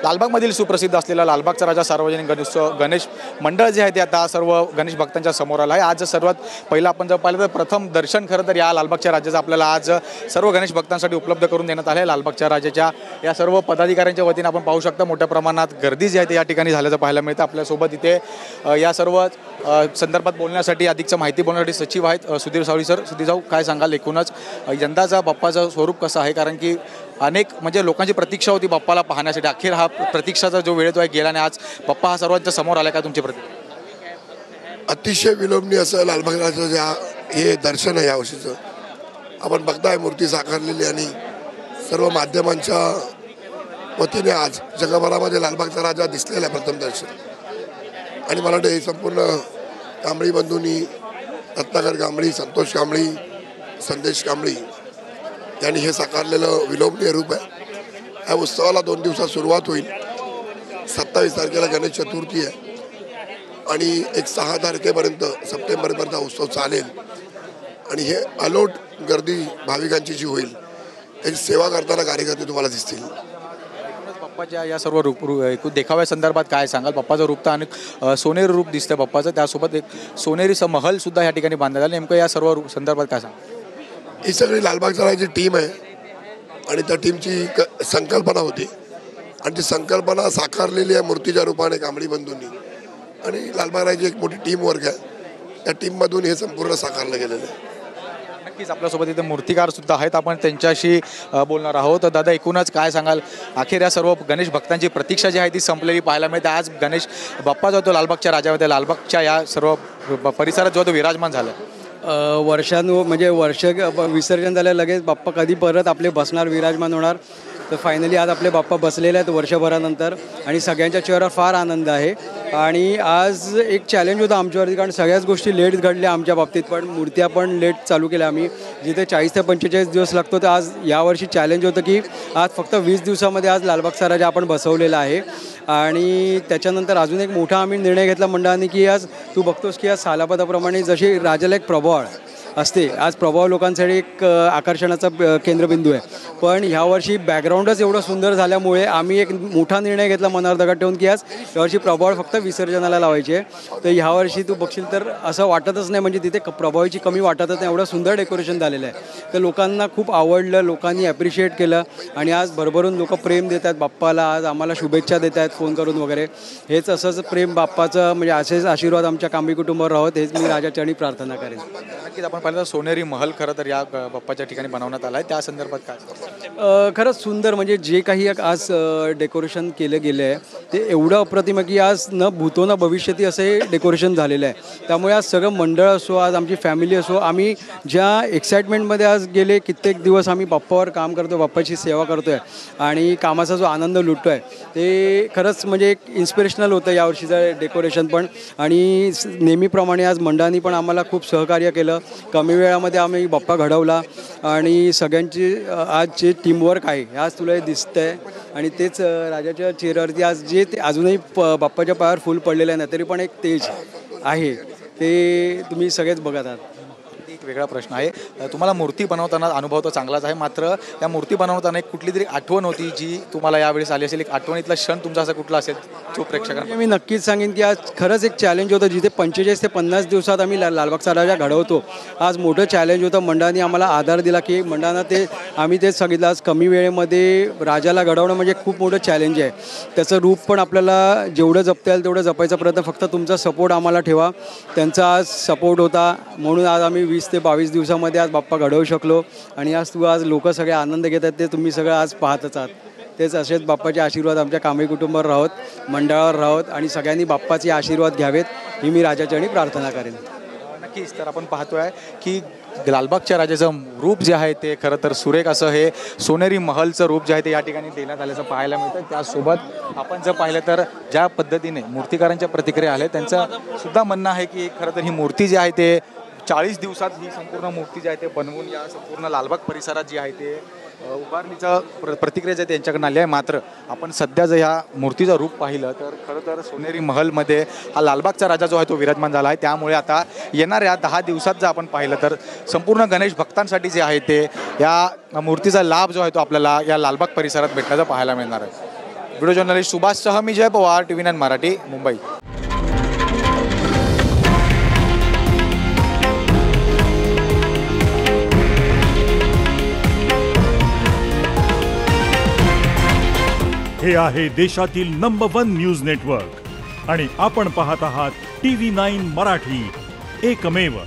लालबागमधील सुप्रसिद्ध असलेला लालबागचा राजा सार्वजनिक गणेश मंडळ जे आहे ते आता सर्व गणेश भक्तांच्या समोर आलं आहे। आज सर्वात पहिला आपण जर पाहिलं तर प्रथम दर्शन खरं तर या लालबागच्या राजाचं आपल्याला आज सर्व गणेश भक्तांसाठी उपलब्ध करून देण्यात आलं आहे। लालबागच्या राजाच्या या सर्व पदाधिकाऱ्यांच्या वतीने आपण पाहू शकता मोठ्या प्रमाणात गर्दी जी आहे ते या ठिकाणी झाल्याचं पाहायला मिळतं। आपल्यासोबत इथे या सर्व संदर्भात बोलण्यासाठी अधिकचं माहिती बोलण्यासाठी सचिव आहेत सुधीर सावळी सर। सुधीर भाऊ, काय सांगाल एकूणच यंदाचा बाप्पाचं स्वरूप कसं आहे? कारण की अनेक म्हणजे लोकांची प्रतीक्षा होती बाप्पाला पाहण्यासाठी, अखेर हा प्रतीक्षाचा जो वेळ तो आहे गेला आणि आज बाप्पा हा सर्वांच्या समोर आला। काय तुमची प्रतिक्रिया? अतिशय विलोभनीय असं लालबागचं जे हे दर्शन आहे यावर्षीचं आपण बघताय, मूर्ती साकारलेली आणि सर्व माध्यमांच्या वतीने आज जगभरामध्ये लालबागचा राजा दिसलेला आहे प्रथम दर्शन। आणि मला वाटतं हे संपूर्ण कांबळी बंधूंनी, रत्नाकर कांबळी, संतोष कांबळी, संदेश कांबळी यांनी हे साकारलेलं विलोभनीय रूप आहे। या उत्सवाला 2 दिवसात सुरुवात होईल। 27 तारखेला गणेश चतुर्थी आहे आणि 6 तारखेपर्यंत सप्टेंबरपर्यंत हा उत्सव चालेल आणि हे अलोट गर्दी भाविकांची जी होईल त्याची सेवा करताना कार्यकर्ते तुम्हाला दिसतील। बाप्पाच्या या सर्व रूप देखाव्या संदर्भात काय सांगाल? बाप्पाचं रूप तर अनेक सोनेरी रूप दिसतं बाप्पाचं, त्यासोबत एक सोनेरी महल सुद्धा या ठिकाणी बांधण्यात आलं। नेमकं या सर्व संदर्भात काय सांगाल? ही सगळी लालबागचा राजाची टीम आहे आणि त्या टीमची संकल्पना होती आणि ती संकल्पना साकारलेली आहे मूर्तीच्या रूपाने कांबळी बंधूंनी आणि लालबाग राजाची एक मोठी टीम वर्क आहे। त्या टीममधून हे संपूर्ण साकारलं गेलेलं आहे। नक्कीच आपल्यासोबत इथे मूर्तिकार सुद्धा आहेत, आपण त्यांच्याशी बोलणार आहोत। दादा, एकूणच काय सांगाल? अखेर या सर्व गणेश भक्तांची प्रतीक्षा जी आहे ती संपलेली पाहायला मिळते। आज गणेश बाप्पा जो तो लालबागच्या राजामध्ये लालबागच्या या सर्व परिसरात जो तो विराजमान झाला म्हणजे वर्ष विसर्जन झालं लगेच बाप्पा कधी परत आपले बसणार, विराजमान होणार, तर फायनली आज आपले बाप्पा बसलेले आहेत वर्षभरानंतर आणि सगळ्यांच्या चेहऱ्यावर फार आनंद आहे। आणि आज एक चॅलेंज होतं आमच्यावरती, कारण सगळ्याच गोष्टी लेट घडल्या आमच्या बाबतीत, पण मूर्त्या पण लेट चालू केल्या आम्ही। जिथे 40 ते 45 दिवस लागतो तर आज यावर्षी चॅलेंज होतं की आज फक्त 20 दिवसामध्ये आज लालबागचा राजा आपण बसवलेला आहे। आणि त्याच्यानंतर अजून एक मोठा आम्ही निर्णय घेतला मंडळाने की आज तू बघतोस की आज सालापदाप्रमाणे जशी राजाला एक प्रभाळ असते, आज प्रभाव लोकांसाठी एक आकर्षणाचा केंद्रबिंदू आहे, पण ह्यावर्षी बॅकग्राऊंडच एवढं सुंदर झाल्यामुळे आम्ही एक मोठा निर्णय घेतला मनावर दगड ठेवून की आज यावर्षी प्रभाव फक्त विसर्जनाला लावायचे आहे। तर ह्यावर्षी तू बघशील तर असं वाटतच नाही, म्हणजे तिथे प्रभावाची कमी वाटतच नाही, एवढं सुंदर डेकोरेशन झालेलं आहे। तर लोकांना खूप आवडलं, लोकांनी ॲप्रिशिएट केलं आणि आज भरभरून लोक प्रेम देत आहेत बाप्पाला, आज आम्हाला शुभेच्छा देत आहेत फोन करून वगैरे। हेच असंच प्रेम बाप्पाचं म्हणजे असेच आशीर्वाद आमच्या कांबळी कुटुंबावर राहत, हेच मी राजाचरणी प्रार्थना करेन। नक्कीच आपण पाहिलं सोनेरी महल खरं तर या बाप्पाच्या ठिकाणी बनवण्यात आला आहे, त्या संदर्भात काय? खरंच सुंदर, म्हणजे जे काही आज डेकोरेशन केलं गेलं आहे ते एवढं अप्रतिम की आज न भूतो न भविष्यती असे डेकोरेशन झालेलं आहे। त्यामुळे आज सगळं मंडळ असो, आज आमची फॅमिली असो, आम्ही ज्या एक्साइटमेंटमध्ये आज गेले कित्येक दिवस आम्ही बाप्पावर काम करतो, बाप्पाची सेवा करतो आहे आणि कामाचा जो आनंद लुटतो आहे ते खरंच म्हणजे एक इन्स्पिरेशनल होतं यावर्षीचं डेकोरेशन पण। आणि नेहमीप्रमाणे आज मंडळांनी पण आम्हाला खूप सहकार्य केलं, कमी वेळामध्ये आम्ही बाप्पा घडवला आणि सगळ्यांची आज जे टीमवर्क आहे आज तुला दिसतं आहे आणि तेच राजाच्या चेहऱ्यावरती आज जे अजूनही बाप्पाच्या पायावर फुल पडलेलं आहे ना तरी पण एक तेज आहे, ते तुम्ही सगळेच बघत आहात। एक वेगळा प्रश्न आहे, तुम्हाला मूर्ती बनवताना अनुभव तर चांगलाच आहे, मात्र त्या मूर्ती बनवताना एक कुठली तरी आठवण होती जी तुम्हाला यावेळेस आली असेल, एक आठवणीतला क्षण तुमचा असा कुठला असेल जो प्रेक्षकांना? मी नक्कीच सांगेन की आज खरंच एक चॅलेंज होतं, जिथे 45 ते 50 दिवसात आम्ही लालबागचा राजा घडवतो, आज मोठं चॅलेंज होतं। मंडळाने आम्हाला आधार दिला की मंडळांना ते आम्ही तेच सांगितलं, आज कमी वेळेमध्ये राजाला घडवणं म्हणजे खूप मोठं चॅलेंज आहे। त्याचं रूप पण आपल्याला जेवढं जपता येईल तेवढं जपायचा प्रयत्न, फक्त तुमचा सपोर्ट आम्हाला ठेवा, त्यांचा आज सपोर्ट होता म्हणून आज आम्ही 20 ते 22 दिवसामध्ये आज बाप्पा घडवू शकलो आणि आज लोक सगळे आनंद घेत आहेत, ते तुम्ही सगळं आज पाहतच आहात। तेच असेच बाप्पाचे आशीर्वाद आमच्या कांबळी कुटुंबावर राहोत, मंडळावर राहोत आणि सगळ्यांनी बाप्पाचे आशीर्वाद घ्यावेत ही मी राजाचरणी प्रार्थना करेन। नक्कीच, तर आपण पाहतोय की लालबागच्या राजाचं रूप जे आहे ते खरं तर सुरेख असं हे सोनेरी महलचं रूप जे आहे ते या ठिकाणी देण्यात आल्याचं पाहायला मिळतं। त्यासोबत आपण जर पाहिलं तर ज्या पद्धतीने मूर्तिकारांच्या प्रतिक्रिया आल्या त्यांचं सुद्धा म्हणणं आहे की खरं तर ही मूर्ती जी आहे ते 40 दिवसात ही संपूर्ण मूर्ती जी आहे ते बनवून या संपूर्ण लालबाग परिसरात जी आहे ते उभारणीचं प्रतिक्रिया जे त्यांच्याकडून आली आहे। मात्र आपण सध्या जर ह्या मूर्तीचं रूप पाहिलं तर खरं तर सोनेरी महलमध्ये हा लालबागचा राजा जो आहे तो विराजमान झाला आहे। त्यामुळे आता येणाऱ्या 10 दिवसात जर आपण पाहिलं तर संपूर्ण गणेश भक्तांसाठी जे आहे ते या मूर्तीचा लाभ जो आहे तो आपल्याला या लालबाग परिसरात भेटण्याचा पाहायला मिळणार आहे। व्हिडिओ जर्नलिस्ट सुभाष सह मी जय पवार, TV9 मराठी, मुंबई. हे आहे देशातील नंबर 1 न्यूज नेटवर्क आणि आपण पाहत आहात TV9 मराठी, एकमेव.